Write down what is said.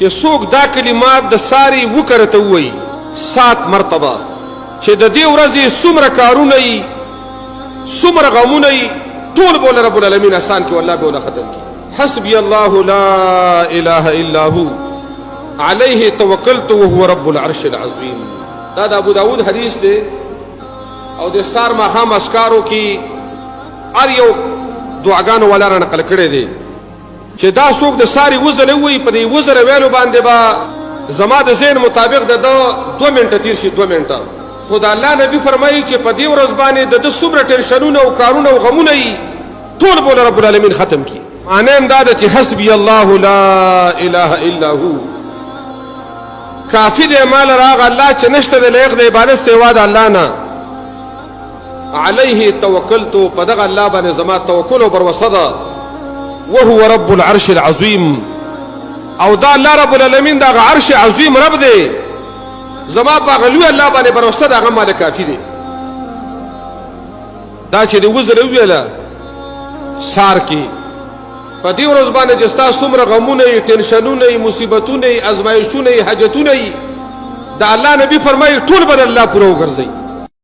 چې څوک دا کلمات د ساري وکړه ته ووایي 7 مرتبه چې د دې ورځې څومره کارونه یي څومره غمونه یي ټول به رب العالمین آسان کړي والله به ولا ختم کړي. حسبي الله لا اله الا هو عليه توکلت وهو رب العرش العظیم. دا د ابو داود حدیث دی او د سار ماښام اسکارو کې هر یو دعاګانو والا را نقل کړی دی چې دا څوک د ساري وزره ووایي په دې وزره ویلو باندې به زما د ذهن مطابق د ده 2 منټه تیر شي 2 منټه. خو د الله نبي فرمایي چې په دې ورځ باندې د ده څومره ټینشنونه او کارونه او غمونه یي ټول به رب العالمین ختم کړي. معنی هم دا ده چې حسبي الله لا اله الا هو کافي دی مال راغ الله چې نشته د لایق د عبادت سوا د الله نه. علیه توکلتو په دغه الله باندې زما توکل او بروسه ده. وهو رب العرش العظیم او دا الله رب العالمین دغه عرش عظیم رب دی زما په هغه لوی الله باندې بروسه ده هغه مال کافي دی. دا چې د وزره وویله سار کې په دې ورځ باندې چې ستا څومره غمونه یي ټینشنونه یي مصیبتونه یي ازمایښتونه یي حاجتونه یي د الله نبي فرمایي ټول به د الله پوره وګرځئ.